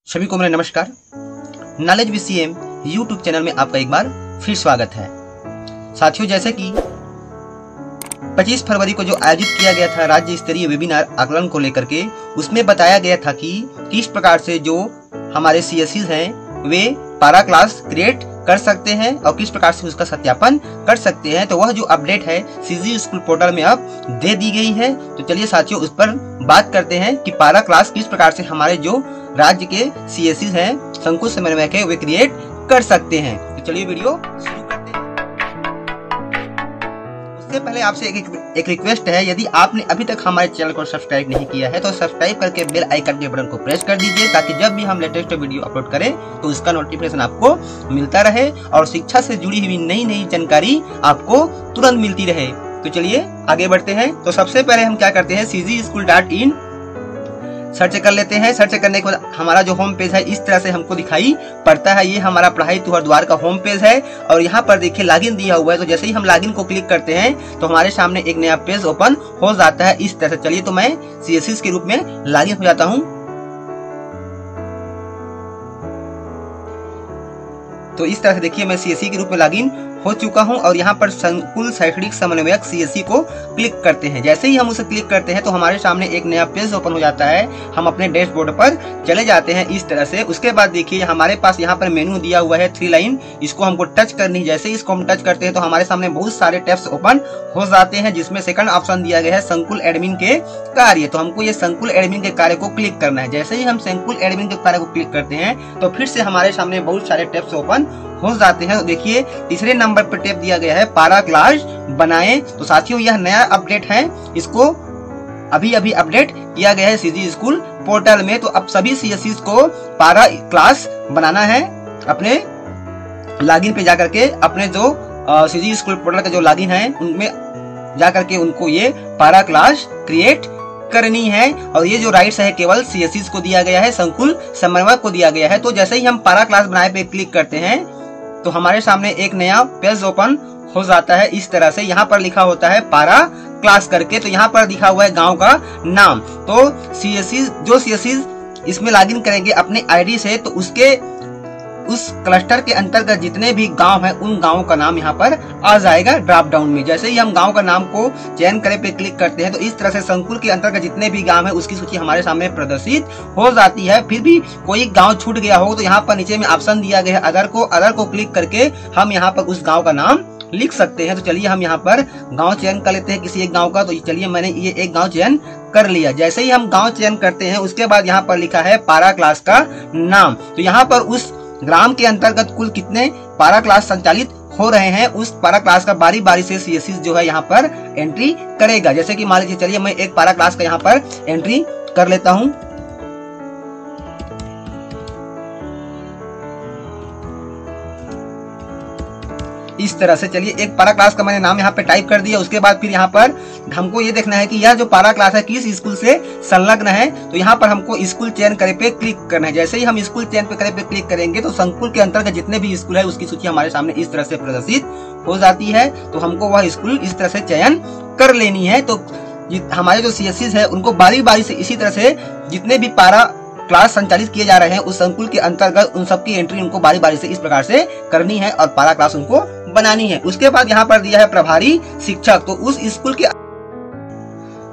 सभी को मेरा नमस्कार। Knowledge with CM YouTube channel में आपका एक बार फिर स्वागत है। साथियों, जैसे कि 25 फरवरी को जो आयोजित किया गया था राज्य स्तरीय वेबिनार आकलन को लेकर के, उसमें बताया गया था कि किस प्रकार से जो हमारे सीएससी हैं वे पारा क्लास क्रिएट कर सकते हैं और किस प्रकार से उसका सत्यापन कर सकते हैं। तो वह जो अपडेट है सीजी स्कूल पोर्टल में अब दे दी गई है। तो चलिए साथियों, उस पर बात करते हैं कि पारा क्लास किस प्रकार से हमारे जो राज्य के सीएससी हैं संकुल समन्वयक है वे क्रिएट कर सकते हैं। तो चलिए वीडियो शुरू करते हैं। उससे पहले आपसे एक रिक्वेस्ट है, यदि आपने अभी तक हमारे चैनल को सब्सक्राइब नहीं किया है तो सब्सक्राइब करके बेल आइकन के बटन को प्रेस कर दीजिए, ताकि जब भी हम लेटेस्ट वीडियो अपलोड करें तो उसका नोटिफिकेशन आपको मिलता रहे और शिक्षा से जुड़ी हुई नई नई जानकारी आपको तुरंत मिलती रहे। तो चलिए आगे बढ़ते हैं। तो सबसे पहले हम क्या करते हैं, cgschool.in सर्च कर लेते हैं। सर्च करने के बाद हमारा जो होम पेज है इस तरह से हमको दिखाई पड़ता है। ये हमारा पढ़ाई तुहर द्वार का होम पेज है और यहाँ पर देखिए लॉगिन दिया हुआ है। तो जैसे ही हम लॉगिन को क्लिक करते हैं तो हमारे सामने एक नया पेज ओपन हो जाता है इस तरह से। चलिए तो मैं सीएससी के रूप में लॉगिन हो जाता हूँ। तो इस तरह से देखिए मैं सीएससी के रूप में लॉगिन हो चुका हूं और यहाँ पर संकुल शैक्षणिक समन्वयक सीएससी को क्लिक करते हैं। जैसे ही हम उसे क्लिक करते हैं तो हमारे सामने एक नया पेज ओपन हो जाता है। हम अपने डैशबोर्ड पर चले जाते हैं इस तरह से। उसके बाद देखिए हमारे पास यहाँ पर मेनू दिया हुआ है 3 लाइन, इसको हमको टच करनी है। जैसे ही इसको हम टच करते हैं तो हमारे सामने बहुत सारे टैब्स ओपन हो जाते हैं, जिसमें सेकंड ऑप्शन दिया गया है संकुल एडमिन के कार्य। तो हमको ये संकुल एडमिन के कार्य को क्लिक करना है। जैसे ही हम संकुल एडमिन के कार्य को क्लिक करते हैं तो फिर से हमारे सामने बहुत सारे टैब्स ओपन हो जाते हैं। तो देखिए तीसरे नंबर पर टैब दिया गया है पारा क्लास बनाएं। तो साथियों यह नया अपडेट है, इसको अभी अपडेट किया गया है सीजी स्कूल पोर्टल में। तो अब सभी सीएससी को पारा क्लास बनाना है। अपने लॉगिन पे जाकर के अपने जो सीजी स्कूल पोर्टल का जो लॉगिन है उनमें जाकर के उनको ये पारा क्लास क्रिएट करनी है। और ये जो राइट्स है केवल सीएससी को दिया गया है, संकुल समन्वयक को दिया गया है। तो जैसे ही हम पारा क्लास बनाए पे क्लिक करते हैं तो हमारे सामने एक नया पेज ओपन हो जाता है इस तरह से। यहाँ पर लिखा होता है पारा क्लास करके। तो यहाँ पर लिखा हुआ है गांव का नाम। तो सीएससी इसमें लॉगिन करेंगे अपने आईडी से, तो उस क्लस्टर के अंतर्गत जितने भी गांव हैं उन गांवों का नाम यहाँ पर आ जाएगा ड्रॉप डाउन में। जैसे ही हम गांव का नाम को चयन करें पे क्लिक करते हैं तो इस तरह से संकुल के अंतर्गत जितने भी गांव हैं उसकी सूची हमारे सामने प्रदर्शित हो जाती है। फिर भी कोई गांव छूट गया हो तो यहाँ पर नीचे में ऑप्शन दिया गया है अदर को क्लिक करके हम यहाँ पर उस गाँव का नाम लिख सकते हैं। तो चलिए हम यहाँ पर गांव चयन कर लेते हैं किसी एक गांव का। तो चलिए मैंने ये एक गांव चयन कर लिया। जैसे ही हम गांव चयन करते हैं उसके बाद यहाँ पर लिखा है पारा क्लास का नाम। तो यहाँ पर उस ग्राम के अंतर्गत कुल कितने पारा क्लास संचालित हो रहे हैं उस पारा क्लास का बारी बारी से सीएससी जो है यहाँ पर एंट्री करेगा। जैसे कि मान लीजिए, चलिए मैं एक पारा क्लास का यहाँ पर एंट्री कर लेता हूँ। इस तरह से चलिए एक पारा क्लास का मैंने नाम यहाँ पे टाइप कर दिया। उसके बाद फिर यहाँ पर हमको ये देखना है कि यह जो पारा क्लास है किस स्कूल से संलग्न है। तो यहाँ पर हमको स्कूल चयन करे पे क्लिक करना है। जैसे ही हम स्कूल चयन करे पे क्लिक करेंगे तो संकुल के अंतर्गत जितने भी स्कूल है उसकी सूची हमारे सामने इस तरह से प्रदर्शित हो जाती है। तो हमको वह स्कूल इस तरह से चयन कर लेनी है। तो हमारे जो सीएससी है उनको बारी बारी से इसी तरह से जितने भी पारा क्लास संचालित किए जा रहे हैं उस संकुल के अंतर्गत उन सबकी एंट्री उनको बारी बारी से इस प्रकार से करनी है और पारा क्लास उनको बनानी है। उसके बाद यहाँ पर दिया है प्रभारी शिक्षक।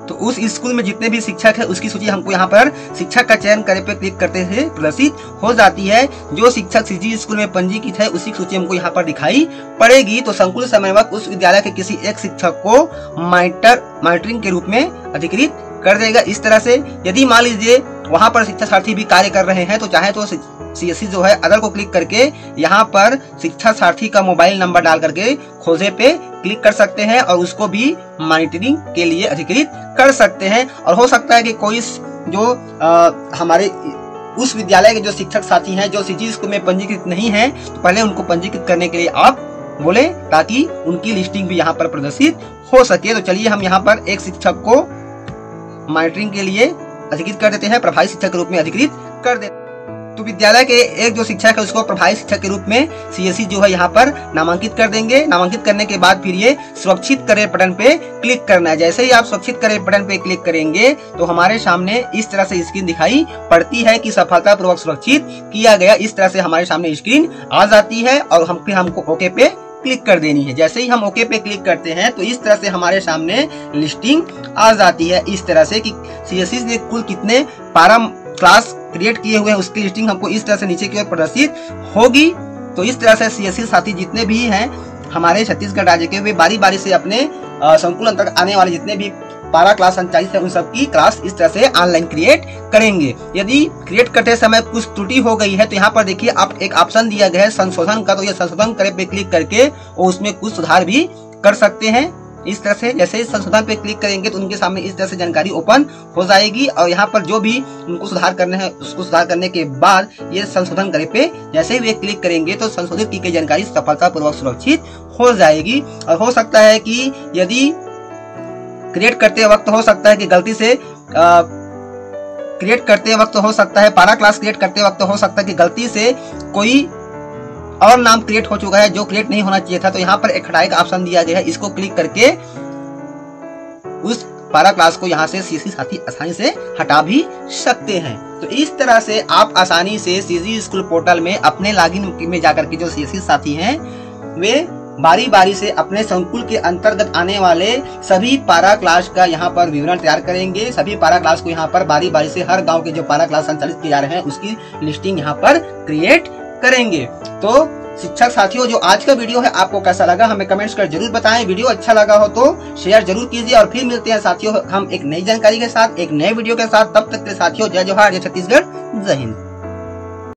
तो उस स्कूल में जितने भी शिक्षक है उसकी सूची हमको यहाँ पर शिक्षक का चयन करे पे क्लिक करते हुए प्रदर्शित हो जाती है। जो शिक्षक सीजी स्कूल में पंजीकृत है उसी सूची हमको यहाँ पर दिखाई पड़ेगी। तो संकुल समन्वयक उस विद्यालय के किसी एक शिक्षक को मॉनिटरिंग के रूप में अधिकृत कर देगा इस तरह से। यदि मान लीजिए वहां पर शिक्षा सारथी भी कार्य कर रहे हैं तो चाहे तो सीएससी जो है अदर को क्लिक करके यहाँ पर शिक्षा सारथी का मोबाइल नंबर डाल करके खोजे पे क्लिक कर सकते हैं और उसको भी मॉनिटरिंग के लिए अधिकृत कर सकते हैं। और हो सकता है कि कोई जो हमारे उस विद्यालय के जो शिक्षक साथी हैं जो सीजी स्कूल में पंजीकृत नहीं है तो पहले उनको पंजीकृत करने के लिए आप बोले, ताकि उनकी लिस्टिंग भी यहाँ पर प्रदर्शित हो सके। तो चलिए हम यहाँ पर एक शिक्षक को मॉनिटरिंग के लिए अधिकृत कर देते हैं, प्रभारी शिक्षक के रूप में अधिकृत कर देते हैं। तो विश्वविद्यालय के एक जो शिक्षक है उसको प्रभारी शिक्षक के रूप में सीएससी जो है यहाँ पर नामांकित कर देंगे। नामांकित करने के बाद फिर ये सुरक्षित करें बटन पे क्लिक करना है। जैसे ही आप सुरक्षित करें बटन पे क्लिक करेंगे तो हमारे सामने इस तरह से स्क्रीन दिखाई पड़ती है कि सफलतापूर्वक सुरक्षित किया गया। इस तरह से हमारे सामने स्क्रीन आ जाती है और फिर हमको ओके पे क्लिक कर देनी है। जैसे ही हम ओके पे क्लिक करते हैं तो इस तरह से हमारे सामने लिस्टिंग आ जाती है, इस तरह से कि सीएससी ने कुल कितने पारा क्लास क्रिएट किए हुए हैं उसकी लिस्टिंग हमको इस तरह से नीचे की ओर प्रदर्शित होगी। तो इस तरह से सीएससी साथी जितने भी हैं हमारे छत्तीसगढ़ राज्य के, वे बारी बारी से अपने संकुल अंतर्गत आने वाले जितने भी पारा क्लास संचालित है उन सबकी क्लास इस तरह से ऑनलाइन क्रिएट करेंगे। यदि क्रिएट करते समय कुछ त्रुटि हो गई है तो यहाँ पर देखिए आप एक ऑप्शन दिया गया है संशोधन का, तो ये संशोधन करे पे क्लिक करके वो उसमें कुछ सुधार भी कर सकते हैं। इस तरह से जैसे ही संशोधन पे क्लिक करेंगे तो उनके सामने इस तरह से जानकारी ओपन हो जाएगी और यहाँ पर जो भी उनको सुधार करना है उसको सुधार करने के बाद ये संशोधन करे पे जैसे ही वे क्लिक करेंगे तो संशोधित की गई जानकारी सफलतापूर्वक सुरक्षित हो जाएगी। और हो सकता है कि यदि क्रिएट करते वक्त हो सकता है कि गलती से क्रिएट करते वक्त हो सकता है पारा क्लास क्रिएट करते वक्त हो सकता है कि गलती से कोई और नाम क्रिएट हो चुका है जो क्रिएट नहीं होना चाहिए था, तो यहाँ पर एक हटाए का ऑप्शन दिया गया है। इसको क्लिक करके उस पारा क्लास को यहाँ से सीएससी साथी आसानी से हटा भी सकते हैं। तो इस तरह से आप आसानी से सीजी स्कूल पोर्टल में अपने लॉगिन में जाकर के जो सीएससी साथी हैं वे बारी बारी से अपने संकुल के अंतर्गत आने वाले सभी पारा क्लास का यहाँ पर विवरण तैयार करेंगे। सभी पारा क्लास को यहाँ पर बारी बारी से हर गांव के जो पारा क्लास संचालित किए जा रहे हैं उसकी लिस्टिंग यहाँ पर क्रिएट करेंगे। तो शिक्षक साथियों, जो आज का वीडियो है आपको कैसा लगा हमें कमेंट्स कर जरूर बताएं। वीडियो अच्छा लगा हो तो शेयर जरूर कीजिए और फिर मिलते हैं साथियों हम एक नई जानकारी के साथ, एक नए वीडियो के साथ। तब तक के साथियों जय जोहार, जय छत्तीसगढ़, जय हिंद।